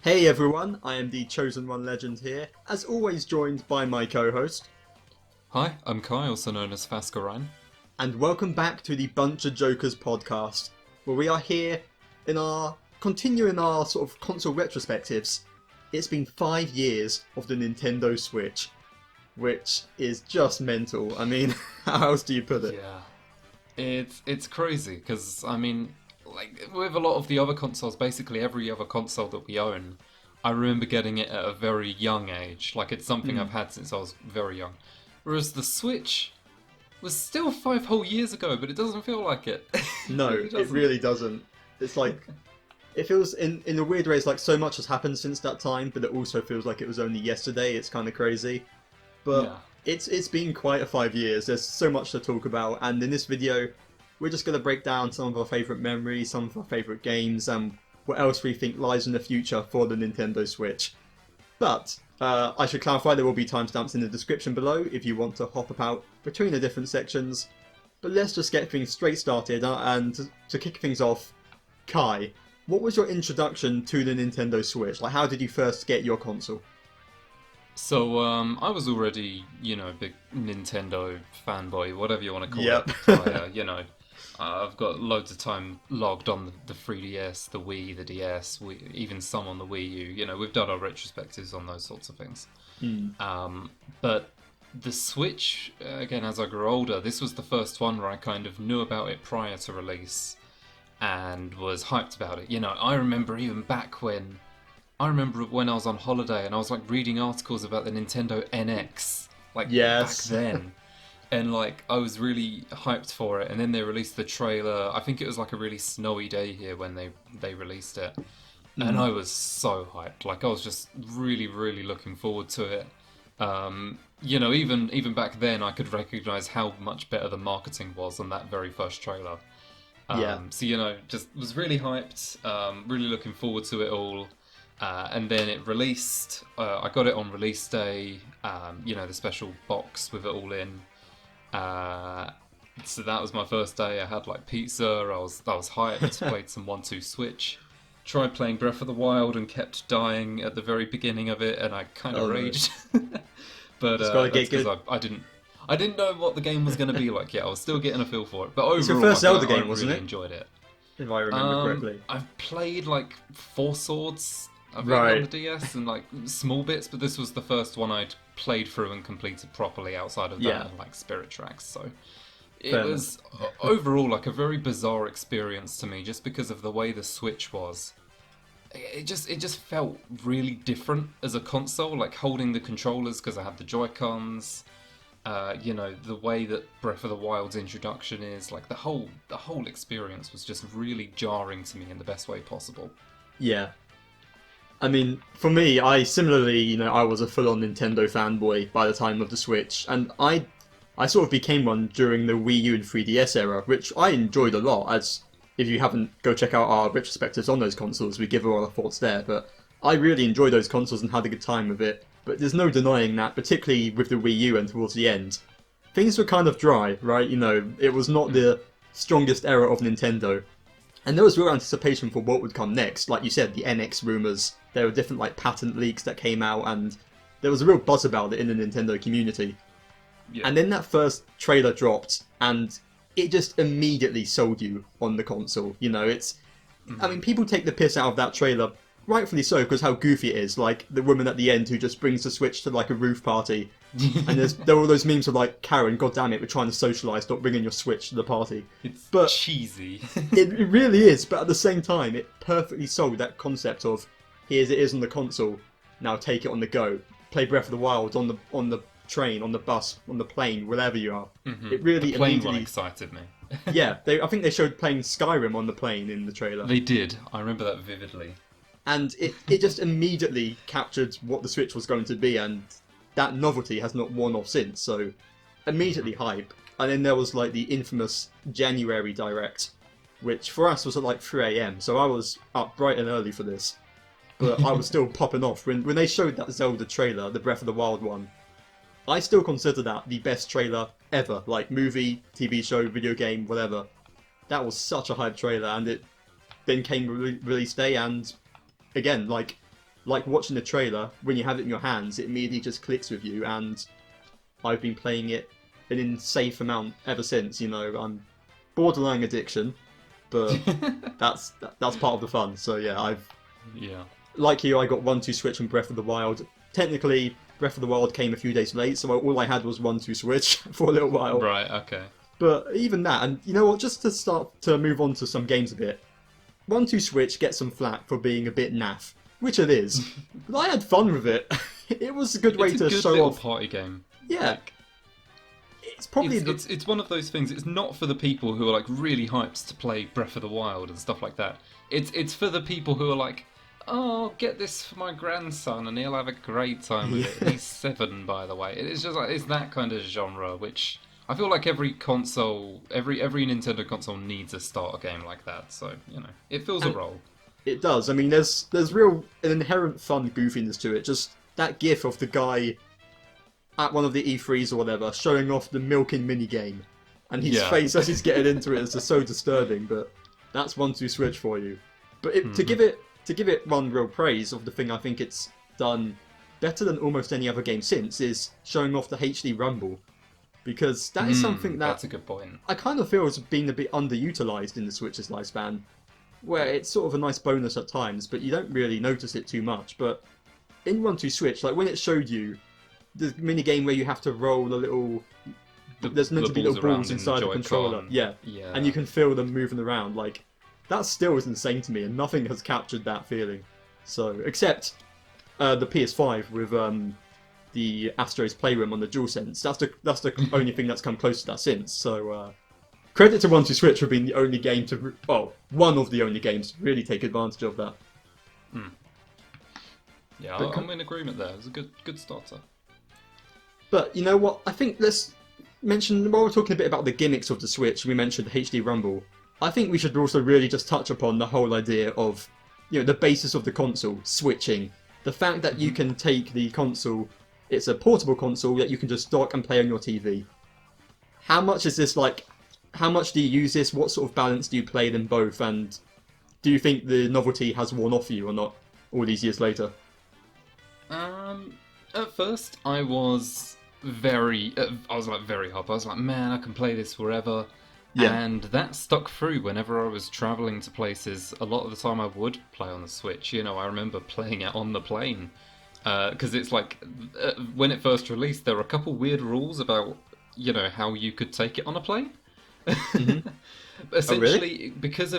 Hey everyone, I am the Chosen One Legend here, as always joined by my co-host, Hi, I'm Kai, also known as Fascurreyn. and welcome back to the BunchaJokahs podcast, where we are here continuing our sort of console retrospectives. It's been 5 years of the Nintendo Switch, which is just mental. I mean, how else do you put it? Yeah, it's crazy because like with a lot of the other consoles, basically every other console that we own, I remember getting it at a very young age. Like it's something I've had since I was very young. Whereas the Switch was still 5 whole years ago, but it doesn't feel like it. It No, really it doesn't. really doesn't. It's like it feels in a weird way. It's like so much has happened since that time, but it also feels like it was only yesterday. It's kind of crazy, but Yeah. it's been quite a 5 years. There's so much to talk about, and in this video, we're just going to break down some of our favourite memories, some of our favourite games, and what else we think lies in the future for the Nintendo Switch. But I should clarify there will be timestamps in the description below if you want to hop about between the different sections. But let's just get things straight started, and to kick things off, Kai, what was your introduction to the Nintendo Switch? Like, how did you first get your console? So I was already, a big Nintendo fanboy, whatever you want to call it. Yep. I've got loads of time logged on the 3DS, the Wii, the DS, even some on the Wii U. We've done our retrospectives on those sorts of things. But the Switch, again, as I grew older, this was the first one where I kind of knew about it prior to release and was hyped about it. I remember even back when I remember when I was on holiday and I was like reading articles about the Nintendo NX, like back Yes. then, and like I was really hyped for it. And then they released the trailer. I think it was like a really snowy day here when they released it, and I was so hyped. Like I was just really really looking forward to it. Even back then, I could recognize how much better the marketing was on that very first trailer. Yeah. Just was really hyped, really looking forward to it all. And then it released. I got it on release day. The special box with it all in. So that was my first day. I had like pizza. I was hyped. Played some 1-2 Switch. Tried playing Breath of the Wild and kept dying at the very beginning of it, and I kind of Oh, no. raged. But Just gotta that's get because good. I didn't know what the game was going to be like yet. I was still getting a feel for it. But It's your overall, first Zelda game, I wasn't really it? enjoyed it. If I remember correctly. I've played like Four Swords, I think, on the Right. DS and like small bits, but this was the first one I'd played through and completed properly outside of that Yeah. and like Spirit Tracks. So it Fair was overall like a very bizarre experience to me, just because of the way the Switch was. It just felt really different as a console, like holding the controllers because I had the Joycons. The way that Breath of the Wild's introduction is, like the whole experience was just really jarring to me in the best way possible. Yeah. I mean, for me, I similarly, I was a full-on Nintendo fanboy by the time of the Switch, and I sort of became one during the Wii U and 3DS era, which I enjoyed a lot. As if you haven't, go check out our retrospectives on those consoles. We give all our thoughts there, but I really enjoyed those consoles and had a good time with it. But there's no denying that, particularly with the Wii U and towards the end, things were kind of dry, right? It was not the strongest era of Nintendo. And there was real anticipation for what would come next. Like you said, the NX rumors. There were different like patent leaks that came out, and there was a real buzz about it in the Nintendo community. Yeah. And then that first trailer dropped, and it just immediately sold you on the console. I mean, people take the piss out of that trailer, rightfully so, because how goofy it is. Like the woman at the end who just brings the Switch to like a roof party, and there were all those memes of like, Karen, God damn it, we're trying to socialise, not bringing your Switch to the party. It's But cheesy. it really is, but at the same time, it perfectly sold that concept of here's it is on the console, now take it on the go. Play Breath of the Wild on the train, on the bus, on the plane, wherever you are. It really The plane one immediately, excited me. yeah. I think they showed playing Skyrim on the plane in the trailer, They did. I remember that vividly. and it just immediately captured what the Switch was going to be, and that novelty has not worn off since. So immediately hype, and then there was like the infamous January Direct, which for us was at like 3 a.m. So I was up bright and early for this, but I was still popping off when they showed that Zelda trailer, the Breath of the Wild one. I still consider that the best trailer ever, like movie, TV show, video game, whatever. That was such a hype trailer, and it then came release day, and again, like like watching the trailer, when you have it in your hands, it immediately just clicks with you, and I've been playing it an insane amount ever since. You know, I'm borderline addiction, but that's part of the fun. So yeah, Yeah. like you, I got 1-2 Switch and Breath of the Wild. Technically, Breath of the Wild came a few days late, so all I had was 1-2 Switch for a little while. Right. Okay. But even that, and you know what, just to start to move on to some games a bit, 1-2 Switch gets some flack for being a bit naff, which it is. But I had fun with it. It was a good way to show little off. Party game. Yeah. Like, It's probably it's one of those things. It's not for the people who are like really hyped to play Breath of the Wild and stuff like that. It's for the people who are like, oh, I'll get this for my grandson and he'll have a great time with it. He's 7, by the way. It's just like, it's that kind of genre, which I feel like every console, every Nintendo console needs a starter game like that. So, you know, it fills a role. It does. I mean, there's real an inherent fun goofiness to it. Just that gif of the guy at one of the E3s or whatever showing off the milking minigame, and his face as he's getting into it is just so disturbing. But that's 1-2 Switch for you. But to give it one real praise of the thing I think it's done better than almost any other game since is showing off the HD Rumble, because that is something that's a good point. I kind of feel has been a bit underutilized in the Switch's lifespan, where it's sort of a nice bonus at times, but you don't really notice it too much. But in 1-2 Switch, like when it showed you the minigame where you have to roll a little... There's meant to be little balls inside the controller. Yeah, and you can feel them moving around. Like, that still is insane to me, and nothing has captured that feeling. So, except the PS5 with the Astro's Playroom on the DualSense. That's the only thing that's come close to that since. So, credit to 1-2 Switch for being the only game to... Well, one of the only games to really take advantage of that. Yeah, I'm in agreement there. It was a good starter. But, you know what? I think let's mention... While we're talking a bit about the gimmicks of the Switch, we mentioned the HD Rumble. I think we should also really just touch upon the whole idea of, you know, the basis of the console, switching. The fact that you can take the console... It's a portable console that you can just dock and play on your TV. How much is this like... How much do you use this? What sort of balance do you play them both? And do you think the novelty has worn off you or not all these years later? At first, I was very hyped. I was like, man, I can play this forever. Yeah. And that stuck through whenever I was travelling to places. A lot of the time I would play on the Switch. You know, I remember playing it on the plane. Because it's like, when it first released, there were a couple weird rules about, you know, how you could take it on a plane. Mm-hmm. But essentially, oh, really? because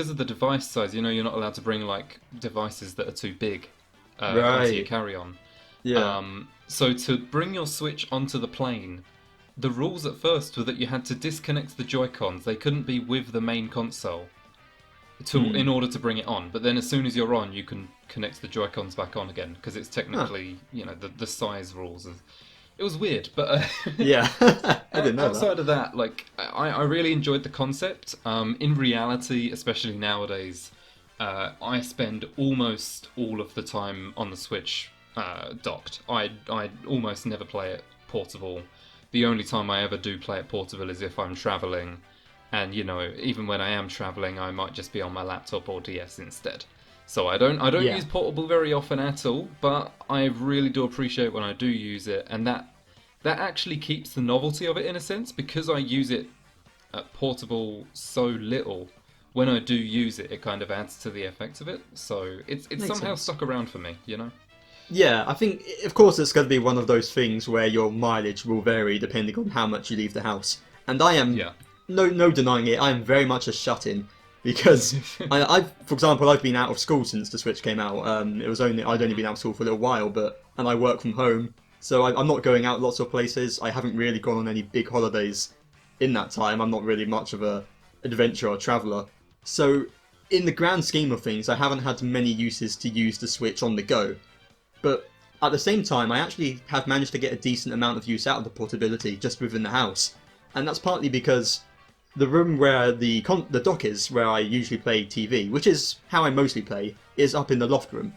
of the device size, you know, you're not allowed to bring like devices that are too big onto your carry-on. Yeah. So to bring your Switch onto the plane, the rules at first were that you had to disconnect the Joy-Cons. They couldn't be with the main console in order to bring it on. But then as soon as you're on, you can connect the Joy-Cons back on again, because it's technically, you know, the size rules. It was weird, but yeah, I didn't know outside of that, like I really enjoyed the concept. In reality, especially nowadays, I spend almost all of the time on the Switch docked. I almost never play it portable. The only time I ever do play it portable is if I'm travelling, and you know, even when I am travelling, I might just be on my laptop or DS instead. So I don't use portable very often at all, but I really do appreciate when I do use it, and that actually keeps the novelty of it in a sense, because I use it portable so little. When I do use it, it kind of adds to the effect of it. So it's somehow stuck around for me, you know? Yeah, I think, of course, it's going to be one of those things where your mileage will vary depending on how much you leave the house. And I am, no denying it, I am very much a shut-in. Because, for example, I've been out of school since the Switch came out. I'd only been out of school for a little while, and I work from home. So I'm not going out lots of places. I haven't really gone on any big holidays in that time. I'm not really much of a adventurer or traveller. So, in the grand scheme of things, I haven't had many uses to use the Switch on the go. But at the same time, I actually have managed to get a decent amount of use out of the portability just within the house. And that's partly because the room where the dock is, where I usually play TV, which is how I mostly play, is up in the loft room.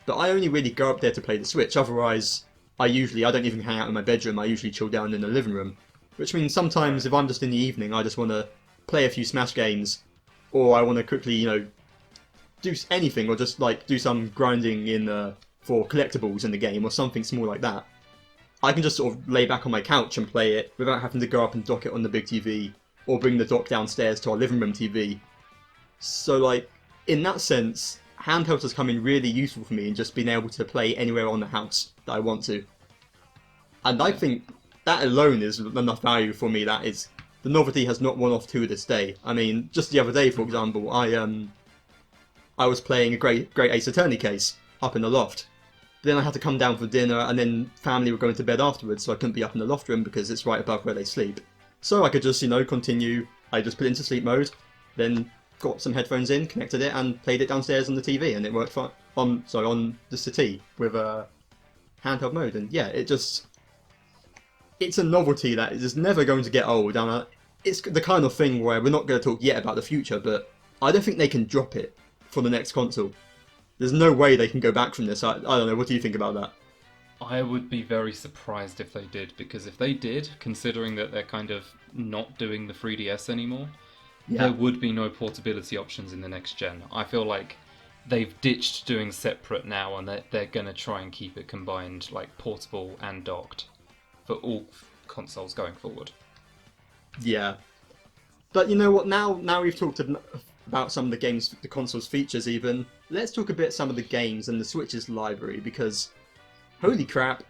But I only really go up there to play the Switch, otherwise I don't even hang out in my bedroom, I usually chill down in the living room. Which means sometimes if I'm just in the evening, I just want to play a few Smash games, or I want to quickly, do anything, or just like do some grinding in for collectibles in the game, or something small like that, I can just sort of lay back on my couch and play it without having to go up and dock it on the big TV, or bring the dock downstairs to our living room TV. So, like, in that sense, handhelds has come in really useful for me in just being able to play anywhere on the house that I want to. And I think that alone is enough value for me. That is, the novelty has not worn off to this day. I mean, just the other day, for example, I was playing a Great Ace Attorney case up in the loft. Then I had to come down for dinner, and then family were going to bed afterwards, so I couldn't be up in the loft room because it's right above where they sleep. So I could just, continue. I just put it into sleep mode, then got some headphones in, connected it, and played it downstairs on the TV, and it worked fine on the settee with a handheld mode. And yeah, it's a novelty that is never going to get old. And it's the kind of thing where we're not going to talk yet about the future, but I don't think they can drop it for the next console. There's no way they can go back from this. I don't know. What do you think about that? I would be very surprised if they did, because if they did, considering that they're kind of not doing the 3DS anymore, there would be no portability options in the next gen. I feel like they've ditched doing separate now, and they're going to try and keep it combined, like portable and docked, for all consoles going forward. Yeah. But you know what? Now we've talked about some of the games, the console's features even, let's talk a bit some of the games and the Switch's library, because holy crap,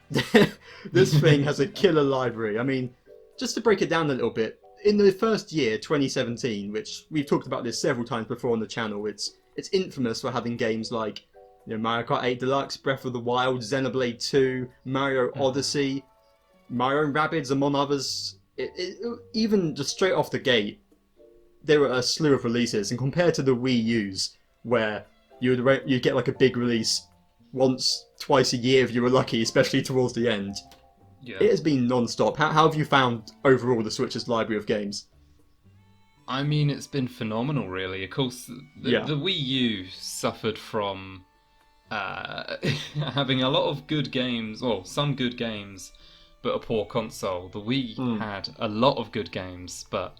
this thing has a killer library. I mean, just to break it down a little bit, in the first year, 2017, which we've talked about this several times before on the channel, it's infamous for having games like Mario Kart 8 Deluxe, Breath of the Wild, Xenoblade 2, Mario Odyssey, Mario and Rabbids, among others. Even just straight off the gate, there were a slew of releases, and compared to the Wii U's, where you'd get like a big release once, twice a year if you were lucky, especially towards the end. Yeah. It has been non-stop. How have you found overall the Switch's library of games? I mean, it's been phenomenal, really. Of course, the Wii U suffered from having a lot of good games, or some good games, but a poor console. The Wii had a lot of good games, but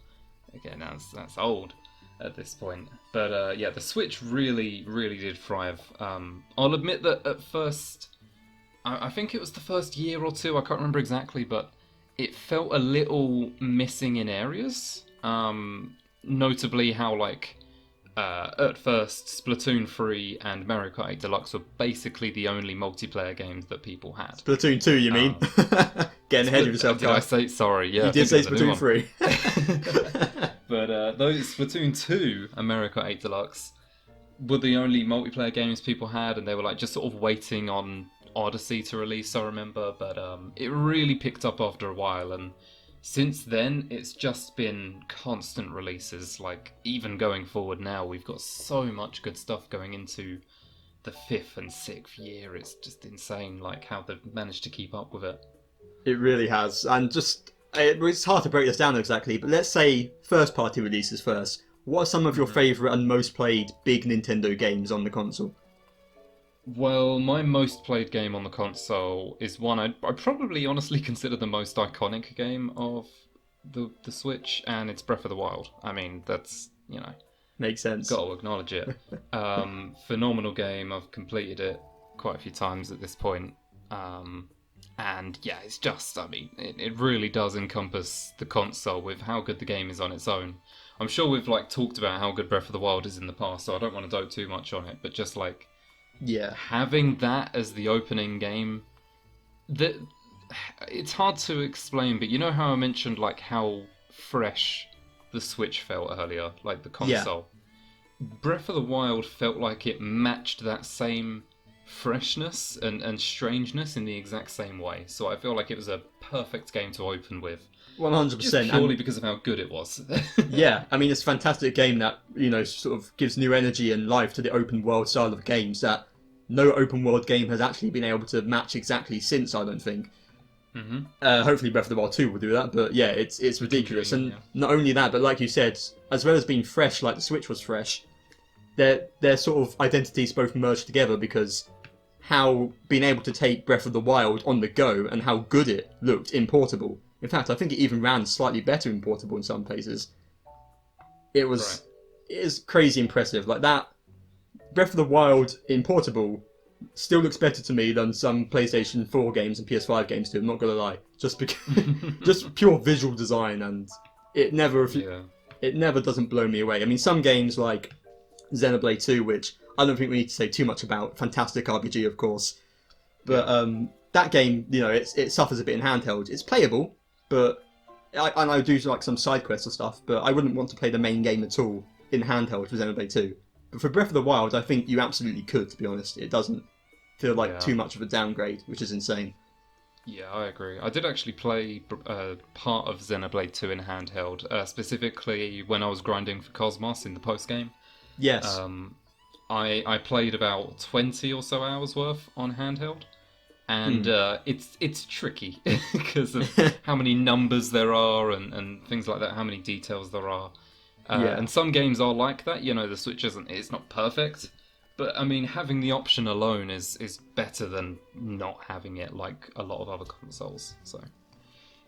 again, that's old at this point. But the Switch really, really did thrive. I'll admit that at first, I think it was the first year or two, I can't remember exactly, but it felt a little missing in areas. Notably how, like, at first, Splatoon 3 and Mario Kart 8 Deluxe were basically the only multiplayer games that people had. Splatoon 2, you mean? Getting ahead of yourself, Did I say? Sorry, yeah. You did say Splatoon 3. But those Splatoon 2 and Mario Kart 8 Deluxe were the only multiplayer games people had, and they were like just sort of waiting on Odyssey to release, I remember. But it really picked up after a while, and since then it's just been constant releases. Like, even going forward now, we've got so much good stuff going into the 5th and 6th year. It's just insane, like, how they've managed to keep up with it. It really has. And just, it's hard to break this down exactly, but let's say first party releases first. What are some of your favourite and most played big Nintendo games on the console? Well, my most played game on the console is one I probably honestly consider the most iconic game of the Switch, and it's Breath of the Wild. I mean, that's, makes sense. Got to acknowledge it. Phenomenal game. I've completed it quite a few times at this point. And yeah, it's just, I mean, it really does encompass the console with how good the game is on its own. I'm sure we've talked about how good Breath of the Wild is in the past, so I don't want to dote too much on it, but just having that as the opening game, it's hard to explain, but you know how I mentioned how fresh the Switch felt earlier, like the console? Yeah. Breath of the Wild felt like it matched that same freshness and strangeness in the exact same way. So I feel like it was a perfect game to open with. 100%. Just purely because of how good it was. Yeah, I mean, it's a fantastic game that, sort of gives new energy and life to the open world style of games that no open world game has actually been able to match exactly since, I don't think. Mm-hmm. Hopefully Breath of the Wild 2 will do that, but yeah, it's ridiculous. And not only that, but like you said, as well as being fresh like the Switch was fresh, their sort of identities both merged together, because how being able to take Breath of the Wild on the go and how good it looked in portable. In fact, I think it even ran slightly better in portable in some places. It is crazy impressive. Like that, Breath of the Wild in portable still looks better to me than some PlayStation 4 games and PS5 games do. I'm not gonna lie, just because, just pure visual design, and it never doesn't blow me away. I mean, some games like Xenoblade 2, which I don't think we need to say too much about. Fantastic RPG, of course, but that game, it suffers a bit in handheld. It's playable, but I do like some side quests or stuff. But I wouldn't want to play the main game at all in handheld for Xenoblade 2. But for Breath of the Wild, I think you absolutely could. To be honest, it doesn't feel like too much of a downgrade, which is insane. Yeah, I agree. I did actually play part of Xenoblade 2 in handheld, specifically when I was grinding for Cosmos in the post game. Yes. I played about 20 or so hours worth on handheld, and it's tricky because of how many numbers there are and things like that, how many details there are. And some games are like that, the Switch it's not perfect, but I mean, having the option alone is better than not having it, like a lot of other consoles. So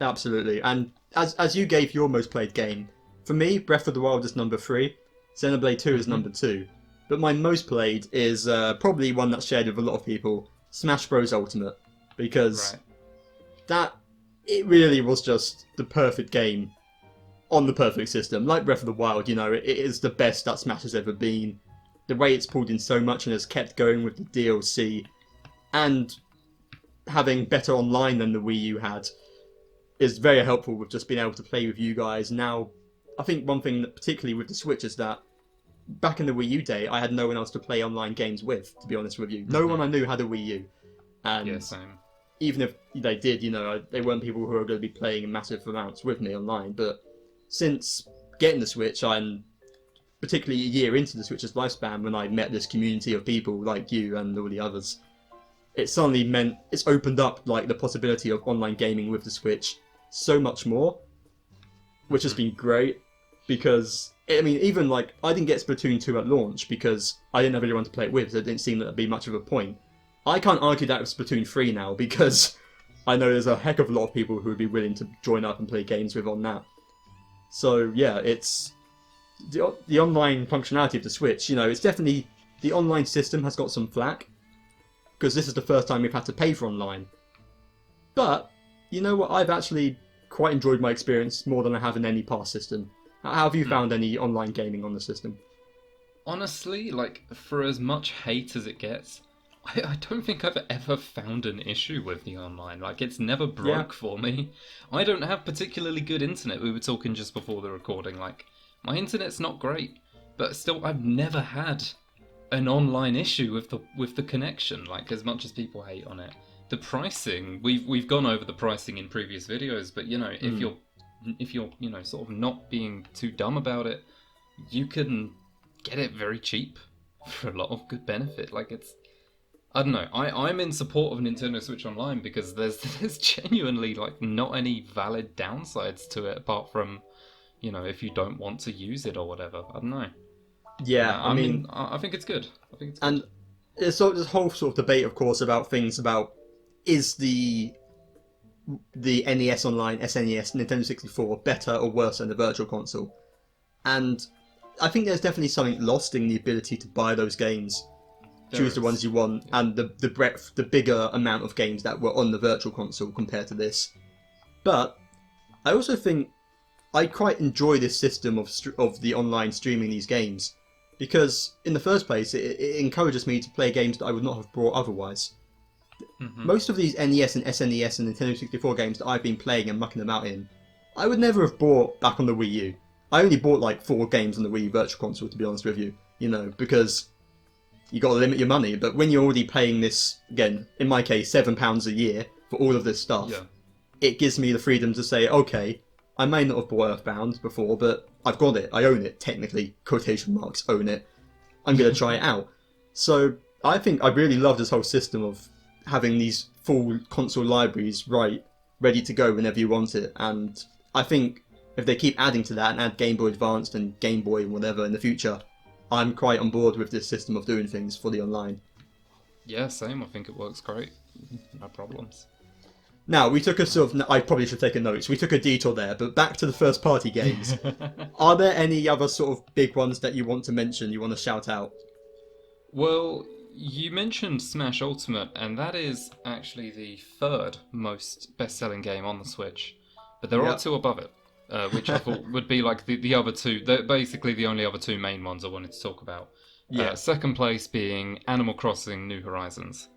absolutely. And as you gave your most played game, for me, Breath of the Wild is number 3, Xenoblade 2 is number 2, but my most played is probably one that's shared with a lot of people, Smash Bros. Ultimate, because it really was just the perfect game on the perfect system. Like Breath of the Wild, it is the best that Smash has ever been. The way it's pulled in so much and has kept going with the DLC, and having better online than the Wii U had, is very helpful with just being able to play with you guys. Now, I think one thing that particularly with the Switch is that back in the Wii U day, I had no one else to play online games with, to be honest with you. No one I knew had a Wii U. And same. Even if they did, they weren't people who were going to be playing in massive amounts with me online. But since getting the Switch, I'm particularly a year into the Switch's lifespan, when I met this community of people like you and all the others, it suddenly meant it's opened up like the possibility of online gaming with the Switch so much more, which has been great. Because I mean, even like I didn't get Splatoon 2 at launch because I didn't have anyone to play it with, so it didn't seem that it'd be much of a point. I can't argue that with Splatoon 3 now, because I know there's a heck of a lot of people who would be willing to join up and play games with on that. So yeah, it's the online functionality of the Switch. It's definitely, the online system has got some flack because this is the first time we've had to pay for online. But you know what? I've actually quite enjoyed my experience more than I have in any past system. How have you found any online gaming on the system? Honestly, like, for as much hate as it gets, I don't think I've ever found an issue with the online. Like, it's never broke for me. I don't have particularly good internet. We were talking just before the recording. Like, my internet's not great, but still, I've never had an online issue with the connection. Like, as much as people hate on it, the pricing, we've gone over the pricing in previous videos. But if you're sort of not being too dumb about it, you can get it very cheap for a lot of good benefit. Like, I don't know. I'm in support of Nintendo Switch Online because there's genuinely like not any valid downsides to it apart from, if you don't want to use it or whatever. I don't know. Yeah, I mean, I think it's good. And there's this whole sort of debate, of course, about things about is the NES Online, SNES, Nintendo 64 better or worse than the Virtual Console? And I think there's definitely something lost in the ability to buy those games, choose the ones you want, and the breadth, the bigger amount of games that were on the Virtual Console compared to this. But I also think I quite enjoy this system of the online streaming these games, because in the first place it encourages me to play games that I would not have bought otherwise. Most of these NES and SNES and Nintendo 64 games that I've been playing and mucking about in, I would never have bought back on the Wii U. I only bought like 4 games on the Wii Virtual Console, to be honest with you, because you got to limit your money. But when you're already paying this, again, in my case, £7 a year for all of this stuff, it gives me the freedom to say, okay, I may not have bought Earthbound before, but I've got it. I own it, technically. Quotation marks, own it. I'm going to try it out. So I think I really love this whole system of having these full console libraries ready to go whenever you want it. And I think if they keep adding to that and add Game Boy Advanced and Game Boy and whatever in the future, I'm quite on board with this system of doing things fully online. Yeah, same. I think it works great. No problems. Now, we took I probably should take a note. We took a detour there, but back to the first party games. Are there any other sort of big ones that you want to mention, you want to shout out? Well, you mentioned Smash Ultimate, and that is actually the third most best-selling game on the Switch. But there are Yep. two above it, which I thought would be like the other two. They're basically the only other two main ones I wanted to talk about. Yeah. Second place being Animal Crossing: New Horizons.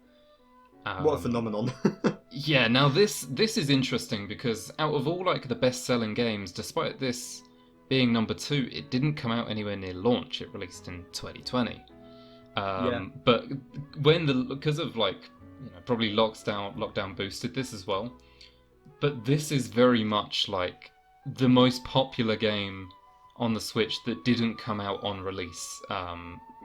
What a phenomenon. Yeah, now this is interesting because out of all like the best-selling games, despite this being number two, it didn't come out anywhere near launch. It released in 2020. Yeah. But because of like probably lockdown boosted this as well. But this is very much like the most popular game on the Switch that didn't come out on release.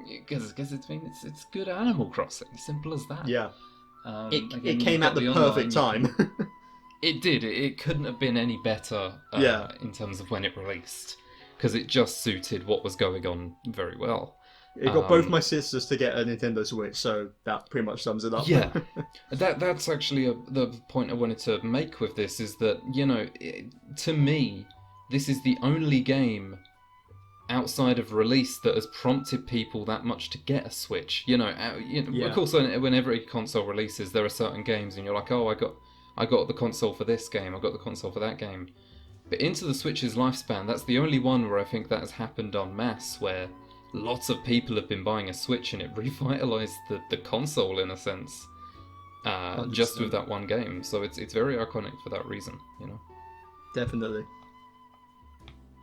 Because it's good Animal Crossing, simple as that. Yeah. Again, It you've came got at the online, perfect time. It did. It couldn't have been any better Yeah. in terms of when it released, because it just suited what was going on very well. It got both my sisters to get a Nintendo Switch, so that pretty much sums it up. Yeah, that's actually the point I wanted to make with this is that to me, this is the only game outside of release that has prompted people that much to get a Switch. Yeah. Of course, whenever a console releases, there are certain games, and you're like, oh, I got the console for this game, I got the console for that game. But into the Switch's lifespan, that's the only one where I think that has happened en masse, where lots of people have been buying a Switch and it revitalized the console in a sense, just with that one game. So it's very iconic for that reason, Definitely.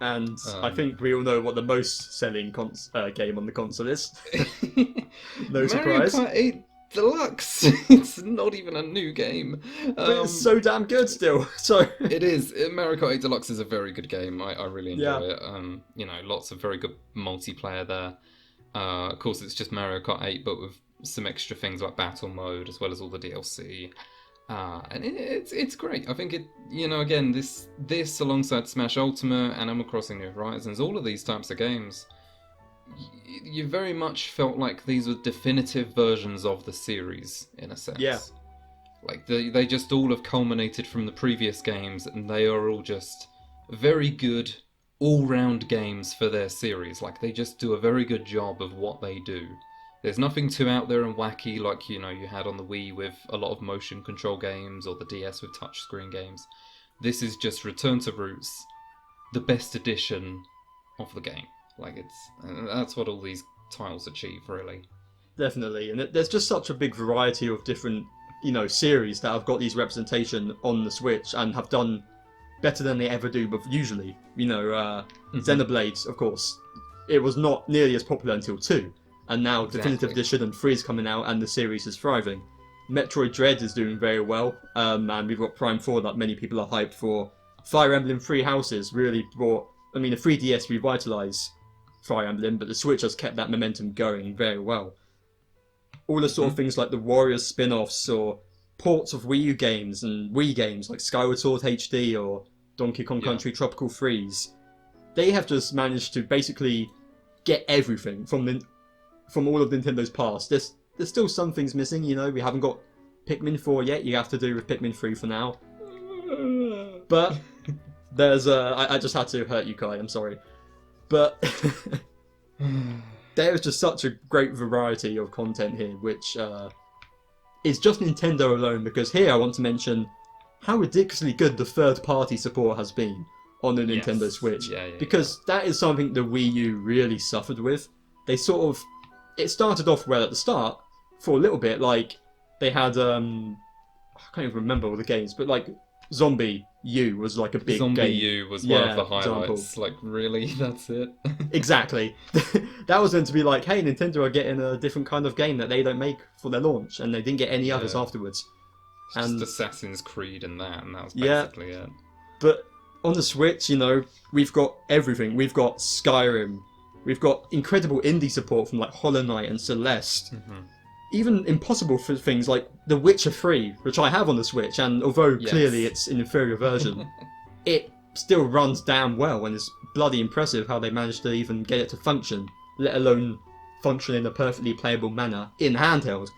And I think we all know what the most selling game on the console is. No surprise. Mario Kart 8 Deluxe. It's not even a new game. But it's so damn good still. So it is. Mario Kart 8 Deluxe is a very good game. I really enjoy it. Lots of very good multiplayer there. Of course, it's just Mario Kart 8, but with some extra things like battle mode as well as all the DLC. And it's great. I think again, this alongside Smash Ultimate, Animal Crossing: New Horizons, all of these types of games, you very much felt like these were definitive versions of the series in a sense. Yeah. Like they just all have culminated from the previous games, and they are all just very good all-round games for their series. Like they just do a very good job of what they do. There's nothing too out there and wacky like you had on the Wii with a lot of motion control games, or the DS with touchscreen games. This is just return to roots, the best edition of the game. Like that's what all these titles achieve, really. Definitely, and there's just such a big variety of different series that have got these representation on the Switch and have done better than they ever do. But usually, Xenoblade, of course, it was not nearly as popular until 2. And now Definitive Edition and 3 is coming out, and the series is thriving. Metroid Dread is doing very well, and we've got Prime 4 that many people are hyped for. Fire Emblem Three Houses really brought... the 3DS revitalised Fire Emblem, but the Switch has kept that momentum going very well. All the sort of things like the Warriors spin-offs, or ports of Wii U games and Wii games like Skyward Sword HD or Donkey Kong Country Tropical Freeze, they have just managed to basically get everything from all of Nintendo's past. There's still some things missing, we haven't got Pikmin 4 yet, you have to do with Pikmin 3 for now. But there's I just had to hurt you, Kai, I'm sorry. But there is just such a great variety of content here, which is just Nintendo alone, because here I want to mention how ridiculously good the third-party support has been on the Nintendo Switch. Because that is something the Wii U really suffered with. They sort of... It started off well at the start, for a little bit, like, they had, I can't even remember all the games, but like, Zombie U was like a big Zombie game. U was one of the highlights. Example. Like, really? That's it? Exactly. That was meant to be like, hey, Nintendo are getting a different kind of game that they don't make for their launch, and they didn't get any others afterwards. Just Assassin's Creed and that was basically it. But on the Switch, we've got everything. We've got Skyrim. We've got incredible indie support from like Hollow Knight and Celeste. Mm-hmm. Even impossible for things like The Witcher 3, which I have on the Switch, and although clearly it's an inferior version, it still runs damn well, and it's bloody impressive how they managed to even get it to function, let alone function in a perfectly playable manner in handheld.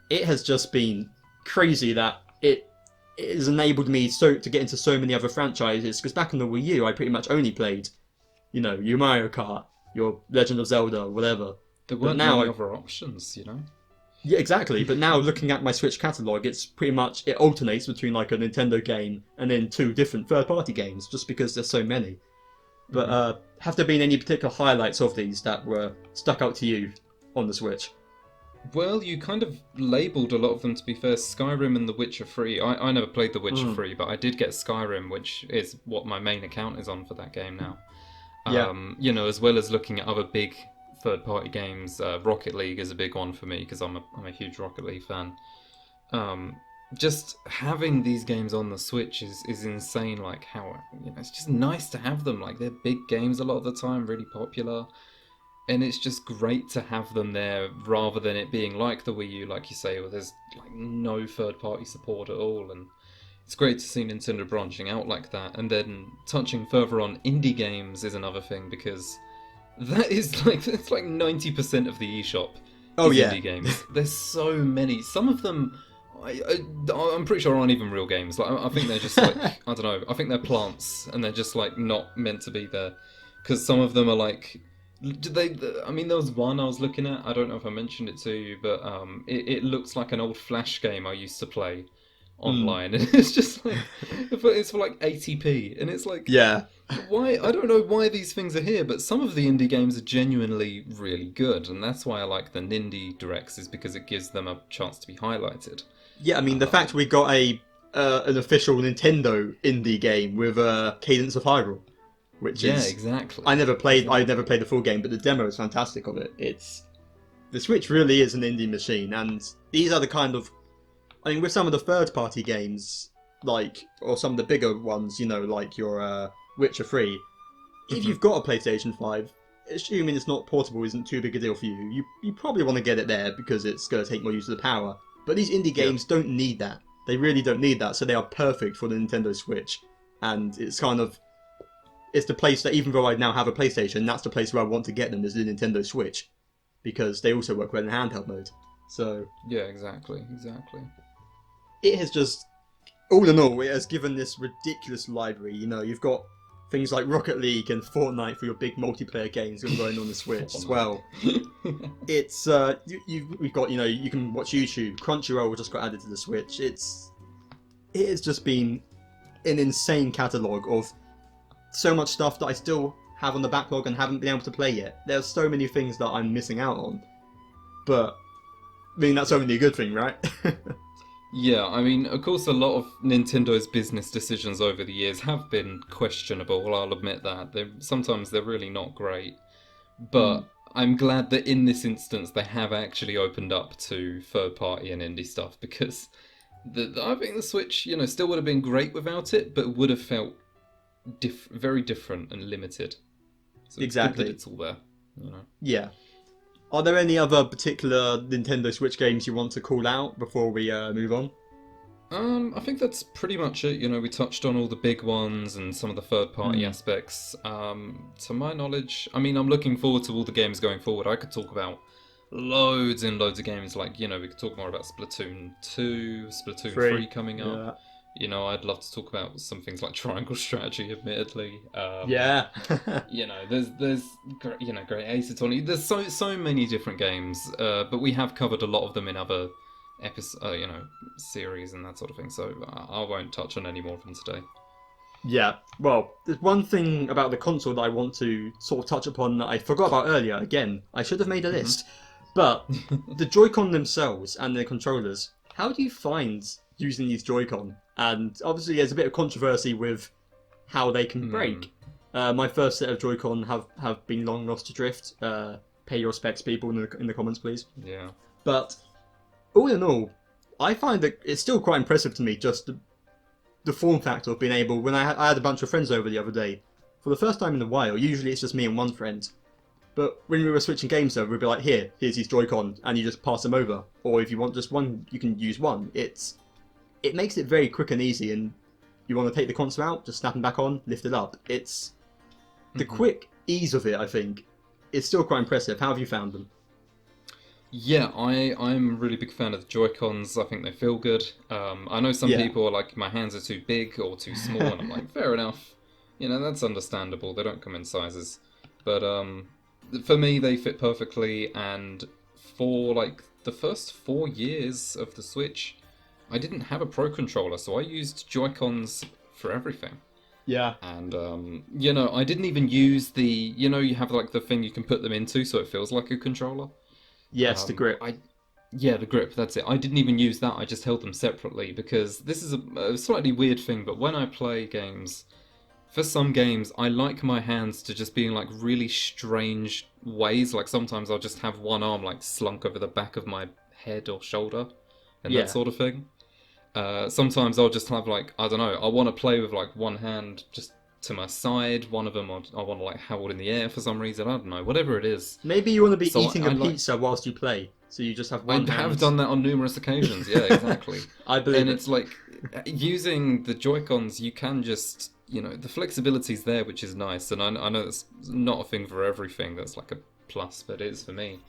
It has just been crazy that it has enabled me to get into so many other franchises, because back on the Wii U I pretty much only played, your Mario Kart, your Legend of Zelda, whatever. There But weren't now, many other options, you know? yeah, exactly. But now looking at my Switch catalog, it's pretty much it alternates between like a Nintendo game and then two different third-party games, just because there's so many. But have there been any particular highlights of these that were stuck out to you on the Switch? Well, you kind of labelled a lot of them, to be fair. Skyrim and The Witcher 3. I never played The Witcher 3, but I did get Skyrim, which is what my main account is on for that game now. Yeah. You know, as well as looking at other big third-party games. Rocket League is a big one for me because I'm a huge Rocket League fan. Just having these games on the Switch is insane. Like how, you know, it's just nice to have them. Like they're big games a lot of the time, really popular. And it's just great to have them there rather than it being like the Wii U, like you say, where there's like no third-party support at all. And it's great to see Nintendo branching out like that. And then touching further on indie games is another thing, because that is like, it's like 90% of the eShop is indie games. There's so many. Some of them, I'm pretty sure aren't even real games. Like I think they're just like, I don't know, I think they're plants and they're just like not meant to be there. Because some of them are like, I mean, there was one I was looking at, I don't know if I mentioned it to you, but it looks like an old Flash game I used to play online, and it's just like, it's for like 80p, and it's like, why? I don't know why these things are here, but some of the indie games are genuinely really good, and that's why I like the Nindie Directs, is because it gives them a chance to be highlighted. Yeah, I mean, the fact we got an official Nintendo indie game with Cadence of Hyrule. Which is exactly. I never played the full game, but the demo is fantastic of it. The Switch really is an indie machine, and these are the kind of, I mean, with some of the third-party games, like, or some of the bigger ones, you know, like your Witcher 3, if you've got a PlayStation 5, assuming it's not portable isn't too big a deal for you, you probably want to get it there because it's going to take more use of the power. But these indie games don't need that. They really don't need that, so they are perfect for the Nintendo Switch. And it's kind of, it's the place that, even though I now have a PlayStation, that's the place where I want to get them, is the Nintendo Switch, because they also work well in handheld mode. So yeah, exactly. It has just, all in all, it has given this ridiculous library. You know, you've got things like Rocket League and Fortnite for your big multiplayer games going on the Switch as well. It's we've got, you know, you can watch YouTube. Crunchyroll just got added to the Switch. It has just been an insane catalogue of so much stuff that I still have on the backlog and haven't been able to play yet. There's so many things that I'm missing out on. But, I mean, that's only a good thing, right? Yeah, I mean, of course, a lot of Nintendo's business decisions over the years have been questionable, I'll admit that. Sometimes they're really not great. But I'm glad that in this instance they have actually opened up to third-party and indie stuff, because I think the Switch, you know, still would have been great without it, but would have felt very different and limited. So exactly. It's all there, you know. Yeah. Are there any other particular Nintendo Switch games you want to call out before we move on? I think that's pretty much it. You know, we touched on all the big ones and some of the third-party aspects. To my knowledge, I mean, I'm looking forward to all the games going forward. I could talk about loads and loads of games. Like, you know, we could talk more about Splatoon 2, Splatoon 3 coming up. Yeah. You know, I'd love to talk about some things like Triangle Strategy, admittedly. You know, there's you know, Great Ace Attorney. There's so many different games, but we have covered a lot of them in other you know, series and that sort of thing. So I won't touch on any more of them today. Yeah, well, there's one thing about the console that I want to sort of touch upon that I forgot about earlier. Again, I should have made a list. But the Joy-Con themselves and their controllers, how do you find using these Joy-Con? And obviously there's a bit of controversy with how they can break. My first set of Joy-Con have been long lost to drift. Pay your respects, people, in the comments, please. Yeah. But all in all, I find that it's still quite impressive to me, just the form factor of being able... When I had a bunch of friends over the other day, for the first time in a while, usually it's just me and one friend. But when we were switching games over, we'd be like, here's these Joy-Con, and you just pass them over. Or if you want just one, you can use one. It makes it very quick and easy, and you want to take the console out, just snap them back on, lift it up. It's the quick ease of it, I think, is still quite impressive. How have you found them? Yeah, I'm a really big fan of the Joy-Cons. I think they feel good. I know some people are like, my hands are too big or too small, and I'm like, fair enough. You know, that's understandable. They don't come in sizes. But for me, they fit perfectly, and for like the first 4 years of the Switch, I didn't have a Pro controller, so I used Joy-Cons for everything. Yeah. And I didn't even use the, you have like the thing you can put them into, so it feels like a controller. Yes, the grip. Yeah, the grip, that's it. I didn't even use that, I just held them separately, because this is a slightly weird thing, but when I play games, for some games, I like my hands to just be in like really strange ways. Like sometimes I'll just have one arm like slunk over the back of my head or shoulder, and Yeah. that sort of thing. Sometimes I'll just have like, I don't know, I want to play with like one hand just to my side, one of them I want to like hold in the air for some reason, I don't know, whatever it is. Maybe you want to be So eating a pizza whilst you play, so you just have I one hand. have done that on numerous occasions, yeah, exactly. I believe And it. it's like, using the Joy-Cons, you can just, the flexibility's there, which is nice, and I know that's not a thing for everything, that's like a plus, but it is for me.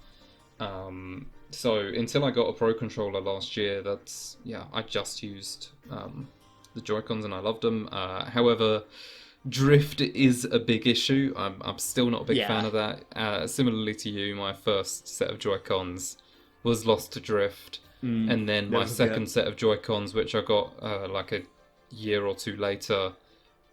So until I got a Pro controller last year, I just used the Joy-Cons and I loved them. However, drift is a big issue. I'm still not a big fan of that. Similarly to you, my first set of Joy-Cons was lost to drift, and then my second set of Joy-Cons, which I got like a year or two later,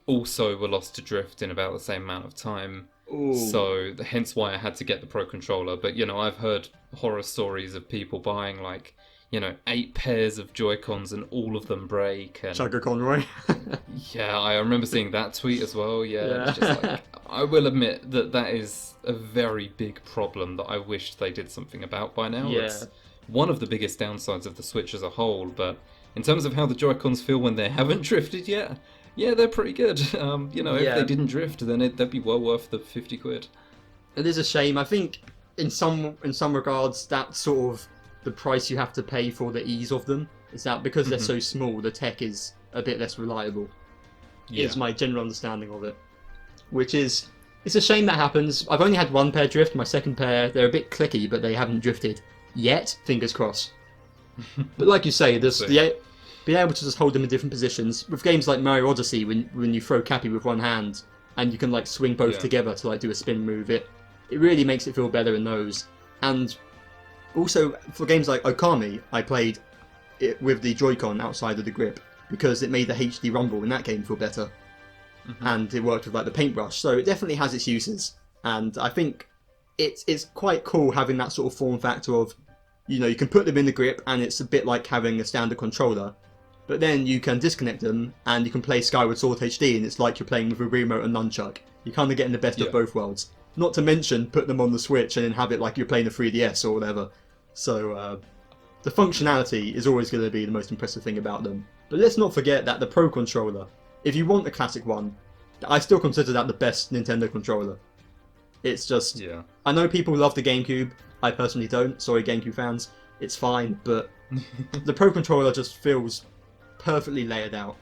also were lost to drift in about the same amount of time. Ooh. So hence why I had to get the Pro controller. But I've heard horror stories of people buying like 8 pairs of Joy-Cons and all of them break. And Chugga Conroy. yeah, I remember seeing that tweet as well. Yeah. It's just like, I will admit that is a very big problem that I wish they did something about by now. Yeah. It's one of the biggest downsides of the Switch as a whole. But in terms of how the Joy-Cons feel when they haven't drifted yet, yeah, they're pretty good. If they didn't drift, then that'd be well worth the 50 quid. It is a shame. I think in some regards, that's sort of the price you have to pay for the ease of them. Is that because they're so small, the tech is a bit less reliable. Yeah. Is my general understanding of it. Which is, it's a shame that happens. I've only had one pair drift. My second pair, they're a bit clicky, but they haven't drifted yet. Fingers crossed. But like you say, being able to just hold them in different positions. With games like Mario Odyssey, when you throw Cappy with one hand and you can like swing both together to like do a spin move, it really makes it feel better in those. And also for games like Okami, I played it with the Joy-Con outside of the grip because it made the HD rumble in that game feel better. And it worked with like the paintbrush, so it definitely has its uses. And I think it's quite cool having that sort of form factor of, you can put them in the grip and it's a bit like having a standard controller. But then you can disconnect them and you can play Skyward Sword HD and it's like you're playing with a remote and nunchuck. You're kind of getting the best of both worlds. Not to mention put them on the Switch and then have it like you're playing a 3DS or whatever. So the functionality is always going to be the most impressive thing about them. But let's not forget that the Pro controller, if you want the classic one, I still consider that the best Nintendo controller. It's just, I know people love the GameCube. I personally don't. Sorry, GameCube fans. It's fine, but the Pro controller just feels perfectly layered out.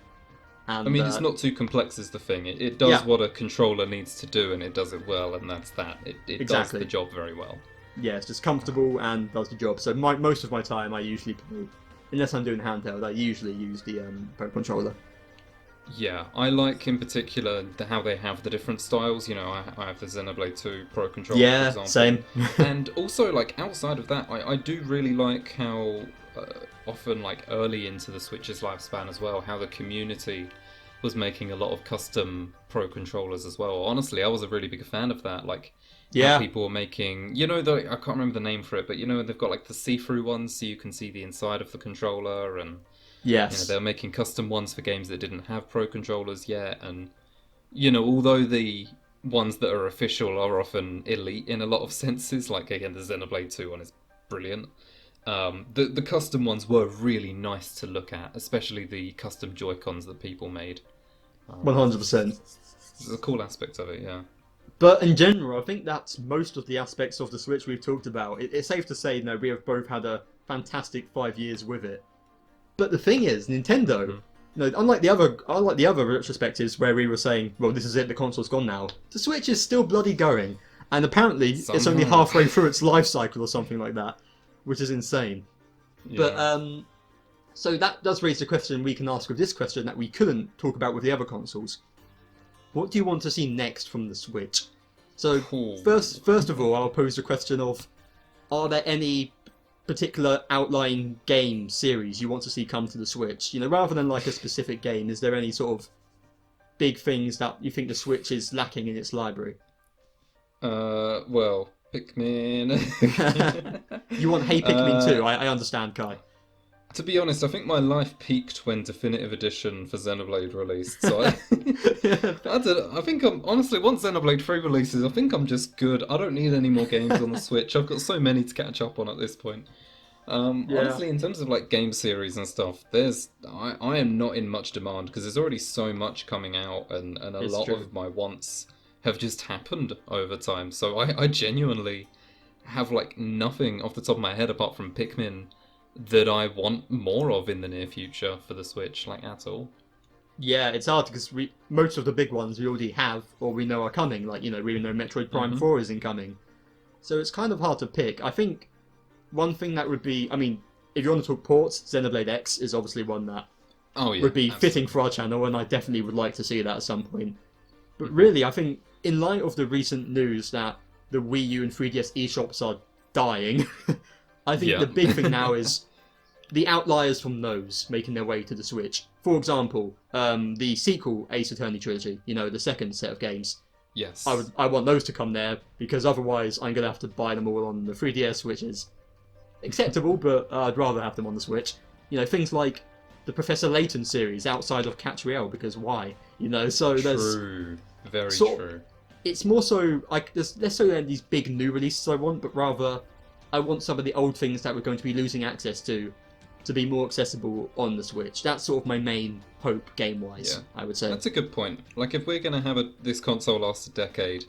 And, I mean, it's not too complex is the thing. It does what a controller needs to do, and it does it well, and that's that. It does the job very well. Yeah, it's just comfortable and does the job. So most of my time I usually play, unless I'm doing handheld, I usually use the Pro controller. Yeah, I like in particular how they have the different styles. I have the Xenoblade 2 Pro controller, for example. Same. And also, like, outside of that, I do really like how often, like, early into the Switch's lifespan as well, how the community was making a lot of custom Pro controllers as well. Honestly, I was a really big fan of that. Like, how people were making, I can't remember the name for it, but they've got like the see-through ones so you can see the inside of the controller, and they're making custom ones for games that didn't have Pro controllers yet. And although the ones that are official are often elite in a lot of senses, like again the Xenoblade 2 one is brilliant, the custom ones were really nice to look at, especially the custom Joy-Cons that people made. 100%. It's a cool aspect of it, yeah. But in general, I think that's most of the aspects of the Switch we've talked about. It's safe to say, we have both had a fantastic 5 years with it. But the thing is, Nintendo, unlike the other retrospectives where we were saying, well, this is it, the console's gone now, the Switch is still bloody going. And apparently, it's only halfway through its life cycle or something like that, which is insane. Yeah. But, so that does raise the question we can ask with this question that we couldn't talk about with the other consoles. What do you want to see next from the Switch? So Cool. first of all, I'll pose the question of: are there any particular outlying game series you want to see come to the Switch? You know, rather than like a specific game, is there any sort of big things that you think the Switch is lacking in its library? Well, Pikmin. You want Hey Pikmin 2, I understand, Kai. To be honest, I think my life peaked when Definitive Edition for Xenoblade released. So I think I'm honestly once Xenoblade 3 releases, I think I'm just good. I don't need any more games on the Switch. I've got so many to catch up on at this point. Yeah. Honestly, in terms of like game series and stuff, I am not in much demand because there's already so much coming out, and a It's lot true. of my wants have just happened over time. So I genuinely have like nothing off the top of my head apart from Pikmin that I want more of in the near future for the Switch, like at all. Yeah, it's hard because most of the big ones we already have or we know are coming. Like, you know, we know Metroid Prime Hmm. 4 is incoming. So it's kind of hard to pick. I think one thing that would be, I mean, if you want to talk ports, Xenoblade X is obviously one that Oh yeah, would be absolutely. fitting for our channel, and I definitely would like to see that at some point. But Mm-hmm. really, I think in light of the recent news that the Wii U and 3DS eShops are dying, I think Yeah. the big thing now is the outliers from those making their way to the Switch. For example, the sequel Ace Attorney trilogy, you know, the second set of games. Yes. I want those to come there because otherwise I'm gonna have to buy them all on the 3DS, which is acceptable, but I'd rather have them on the Switch. You know, things like the Professor Layton series outside of Catch Real, because why? You know, so there's True. Very sort true. it's more so like there's less so these big new releases I want, but rather I want some of the old things that we're going to be losing access to be more accessible on the Switch. That's sort of my main hope game-wise, Yeah. I would say. That's a good point. Like, if we're going to have this console last a decade,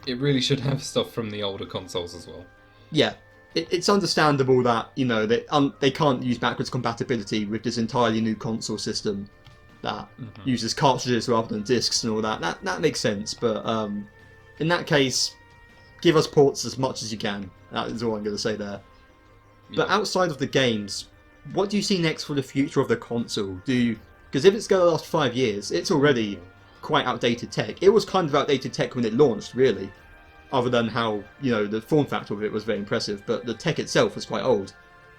it really should have stuff from the older consoles as well. Yeah, it's understandable that, you know, they can't use backwards compatibility with this entirely new console system that uses cartridges rather than discs and all that. That makes sense, but in that case, give us ports as much as you can. That is all I'm going to say there. But Yeah. outside of the games, what do you see next for the future of the console? Because if it's going to last 5 years, it's already quite outdated tech. It was kind of outdated tech when it launched, really. Other than how, you know, the form factor of it was very impressive, but the tech itself was quite old.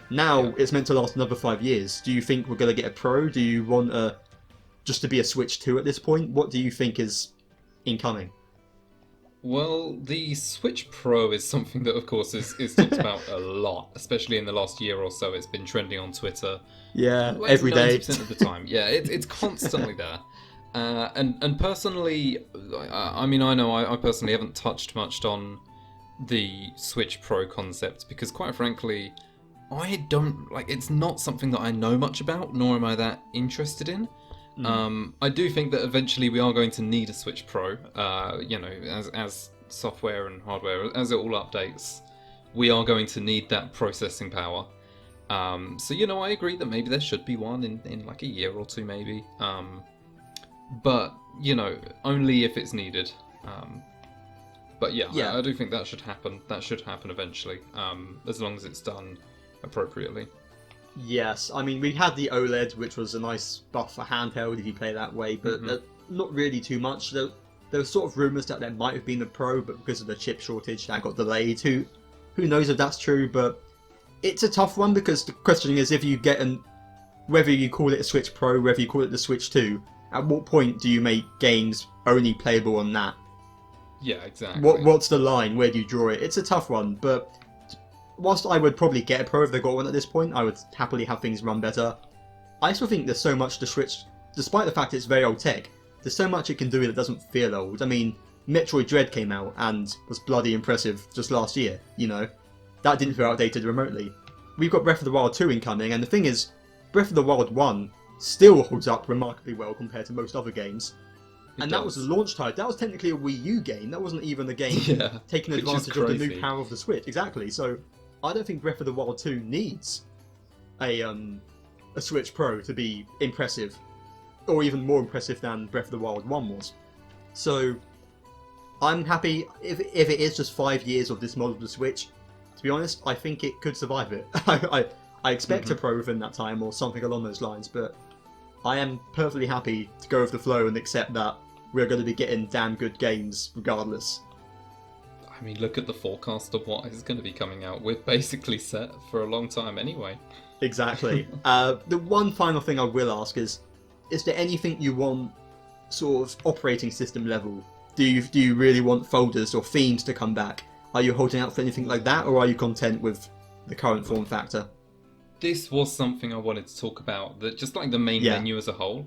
Now Yeah. it's meant to last another 5 years. Do you think we're going to get a Pro? Do you want just to be a Switch 2 at this point? What do you think is incoming? Well, the Switch Pro is something that, of course, is talked about a lot, especially in the last year or so. It's been trending on Twitter Yeah, like every day. 90% of the time. Yeah, it's constantly there. And personally, I mean, I know I personally haven't touched much on the Switch Pro concept because, quite frankly, I don't like. It's not something that I know much about, nor am I that interested in. I do think that eventually we are going to need a Switch Pro. You know, as software and hardware, as it all updates, we are going to need that processing power. So you know, I agree that maybe there should be one in like a year or two, maybe. But you know, only if it's needed. But yeah, Yeah. I do think that should happen. That should happen eventually, as long as it's done appropriately. Yes, I mean, we had the OLED, which was a nice buff for handheld if you play that way, but not really too much. There were sort of rumours that there might have been a Pro, but because of the chip shortage, that got delayed. Who knows if that's true, but it's a tough one because the question is if you get whether you call it a Switch Pro, whether you call it the Switch 2, at what point do you make games only playable on that? Yeah, exactly. What's the line? Where do you draw it? It's a tough one, but whilst I would probably get a Pro if they got one at this point, I would happily have things run better. I still think there's so much the Switch, despite the fact it's very old tech, there's so much it can do that doesn't feel old. I mean, Metroid Dread came out and was bloody impressive just last year, you know. That didn't feel outdated remotely. We've got Breath of the Wild 2 incoming, and the thing is, Breath of the Wild 1 still holds up remarkably well compared to most other games. And that was a launch title. That was technically a Wii U game. That wasn't even a game taking which is advantage of the new crazy. power of the Switch. Exactly. So I don't think Breath of the Wild 2 needs a Switch Pro to be impressive, or even more impressive than Breath of the Wild 1 was. So I'm happy if it is just 5 years of this model of the Switch. To be honest, I think it could survive it. I expect a Pro within that time or something along those lines, but I am perfectly happy to go with the flow and accept that we're going to be getting damn good games regardless. I mean, look at the forecast of what is going to be coming out. We're basically set for a long time anyway. Exactly. The one final thing I will ask is there anything you want sort of operating system level? Do you really want folders or themes to come back? Are you holding out for anything like that, or are you content with the current form factor? This was something I wanted to talk about, that just like the main menu as a whole.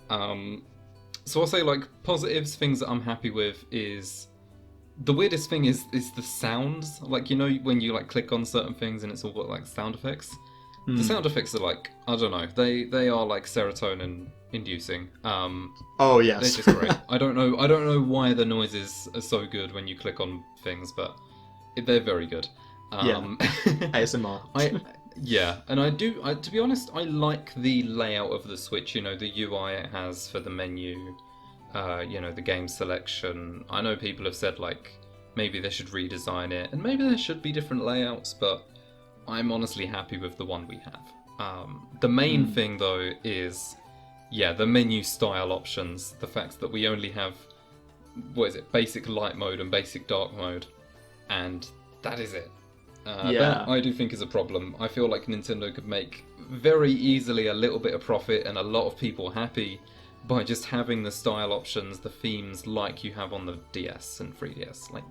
So I'll say like positives, things that I'm happy with is... The weirdest thing is the sounds. Like, you know, when you like click on certain things and it's all got like sound effects. The sound effects are like, I don't know, they are like serotonin inducing. Oh yes, they're just great. I don't know why the noises are so good when you click on things, but they're very good. ASMR. To be honest, I like the layout of the Switch. You know, the UI it has for the menu. You know, the game selection. I know people have said like maybe they should redesign it, and maybe there should be different layouts, but I'm honestly happy with the one we have. The main thing though is, the menu style options. The fact that we only have, basic light mode and basic dark mode, and that is it. That I do think is a problem. I feel like Nintendo could make very easily a little bit of profit and a lot of people happy by just having the style options, the themes like you have on the DS and 3DS. Like,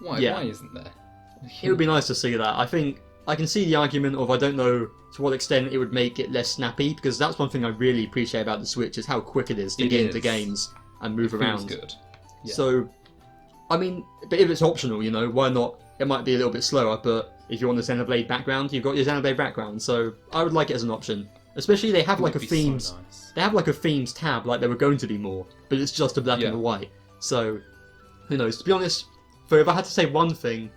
why isn't there? It would be nice to see that. I think I can see the argument of I don't know to what extent it would make it less snappy, because that's one thing I really appreciate about the Switch is how quick it is to get into games and move around. Good. Yeah. So, I mean, but if it's optional, you know, why not? It might be a little bit slower, but if you want a Xenoblade background, you've got your Xenoblade background. So I would like it as an option. Especially they have like a themes. So nice. They have like a themes tab, like there were going to be more, but it's just a black and a white. So, who knows? To be honest, if I had to say one thing,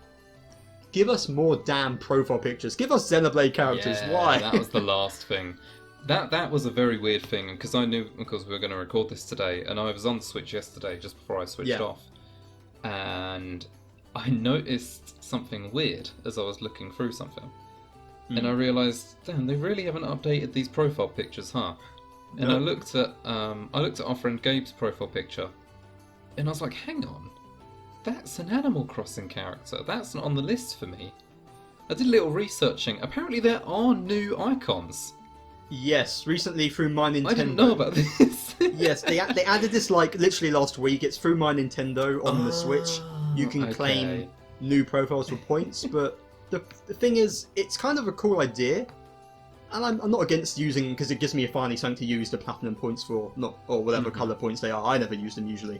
give us more damn profile pictures. Give us Xenoblade characters. Why? That was the last thing. That was a very weird thing, because I knew, because we were going to record this today, and I was on the Switch yesterday just before I switched off, and I noticed something weird as I was looking through something. And I realised, damn, they really haven't updated these profile pictures, huh? And I looked at our friend Gabe's profile picture, and I was like, hang on, that's an Animal Crossing character. That's not on the list for me. I did a little researching. Apparently there are new icons. Yes, recently through My Nintendo. I didn't know about this. Yes, they added this like literally last week. It's through My Nintendo on the Switch. You can claim new profiles for points, but the thing is, it's kind of a cool idea, and I'm not against using, because it gives me finally something to use the platinum points for, or whatever colour points they are. I never use them usually,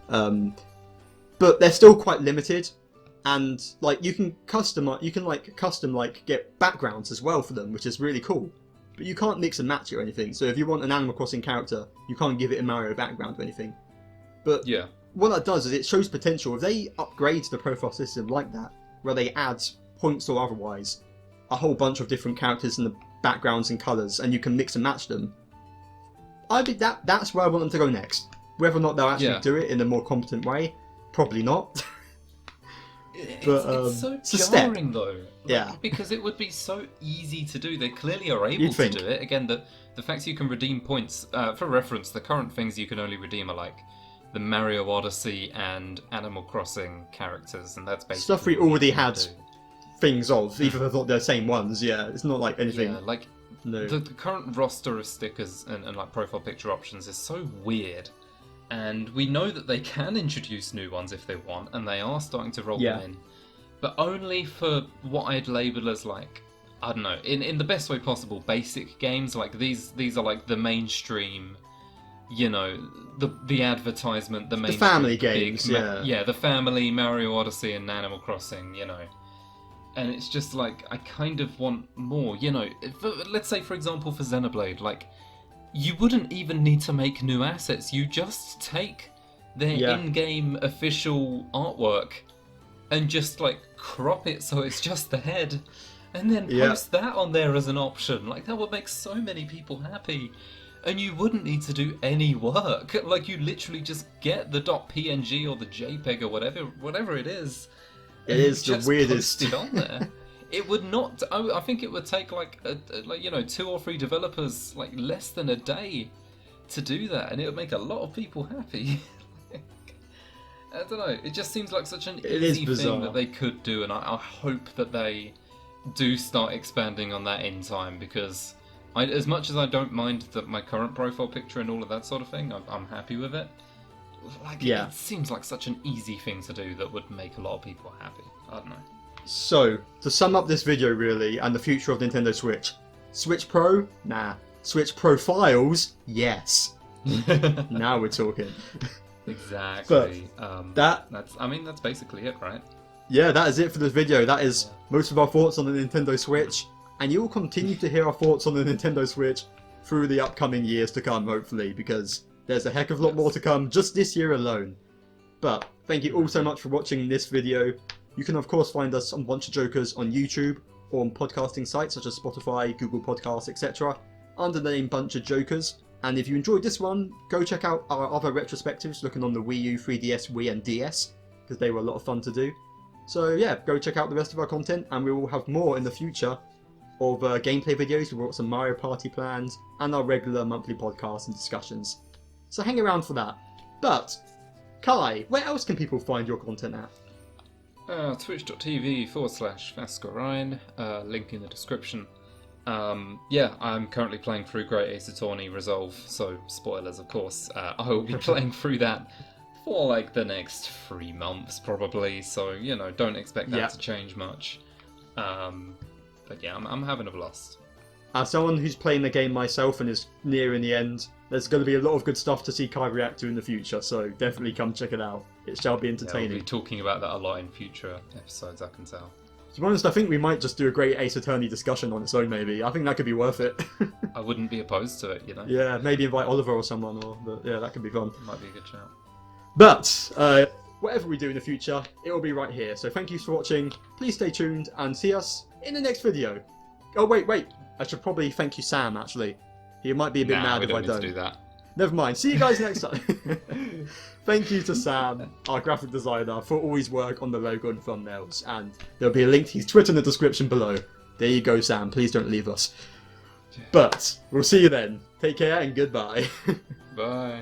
but they're still quite limited, and like you can custom get backgrounds as well for them, which is really cool. But you can't mix and match it or anything. So if you want an Animal Crossing character, you can't give it a Mario background or anything. But what that does is it shows potential. If they upgrade the profile system like that, where they add points or otherwise, a whole bunch of different characters and the backgrounds and colours, and you can mix and match them, I think that's where I want them to go next. Whether or not they'll actually do it in a more competent way, probably not. It's so jarring though. Because it would be so easy to do. They clearly are able to do it. Again, the fact you can redeem points, for reference, the current things you can only redeem are like the Mario Odyssey and Animal Crossing characters, and that's basically stuff we already had things of, even if I thought they're the same ones. It's not like anything. The current roster of stickers and like profile picture options is so weird. And we know that they can introduce new ones if they want, and they are starting to roll them in. But only for what I'd label as like, I don't know, in the best way possible, basic games. Like these are like the mainstream, you know, the advertisement, the mainstream, the family games, the family, Mario Odyssey and Animal Crossing, you know. And it's just like, I kind of want more, you know. Let's say, for example, for Xenoblade, like, you wouldn't even need to make new assets. You just take their in-game official artwork and just like crop it so it's just the head, and then post that on there as an option. Like, that would make so many people happy, and you wouldn't need to do any work. Like, you literally just get the .png or the JPEG or whatever it is. It is the weirdest. Post it on there. It would not. I think it would take like 2 or 3 developers like less than a day to do that, and it would make a lot of people happy. I don't know. It just seems like such an It is easy bizarre. thing that they could do, and I hope that they do start expanding on that in time, because as much as I don't mind my current profile picture and all of that sort of thing, I'm happy with it. Like, Yeah. it seems like such an easy thing to do that would make a lot of people happy. I don't know. So, to sum up this video really, and the future of Nintendo Switch. Switch Pro? Nah. Switch Profiles? Yes. Now we're talking. Exactly. But that's basically it, right? yeah, that is it for this video. That is most of our thoughts on the Nintendo Switch. And you will continue to hear our thoughts on the Nintendo Switch through the upcoming years to come, hopefully, because there's a heck of a lot more to come just this year alone. But thank you all so much for watching this video. You can of course find us on BunchaJokahs on YouTube or on podcasting sites such as Spotify, Google Podcasts, etc. under the name BunchaJokahs. And if you enjoyed this one, go check out our other retrospectives looking on the Wii U, 3DS, Wii and DS, because they were a lot of fun to do. So yeah, go check out the rest of our content, and we will have more in the future of gameplay videos. We've got some Mario Party plans, and our regular monthly podcasts and discussions. So hang around for that. But, Kai, where else can people find your content at? Twitch.tv/Fascurreyn, link in the description. Yeah, I'm currently playing through Great Ace Attorney Resolve, so spoilers of course. I will be playing through that for like the next 3 months probably, so you know, don't expect that to change much. But yeah, I'm having a blast. As someone who's playing the game myself and is nearing the end, there's going to be a lot of good stuff to see Kai react to in the future, so definitely come check it out. It shall be entertaining. We'll be talking about that a lot in future episodes, I can tell. To be honest, I think we might just do a Great Ace Attorney discussion on its own, maybe. I think that could be worth it. I wouldn't be opposed to it, you know? Yeah, maybe invite Oliver or someone, but yeah, that could be fun. Might be a good shout. But, whatever we do in the future, it will be right here. So thank you for watching, please stay tuned, and see us in the next video. Oh, wait. I should probably thank you, Sam, actually. He might be a bit mad if I don't. Need to do that. Never mind. See you guys next time. Thank you to Sam, our graphic designer, for all his work on the logo and thumbnails. And there'll be a link to his Twitter in the description below. There you go, Sam. Please don't leave us. But we'll see you then. Take care and goodbye. Bye.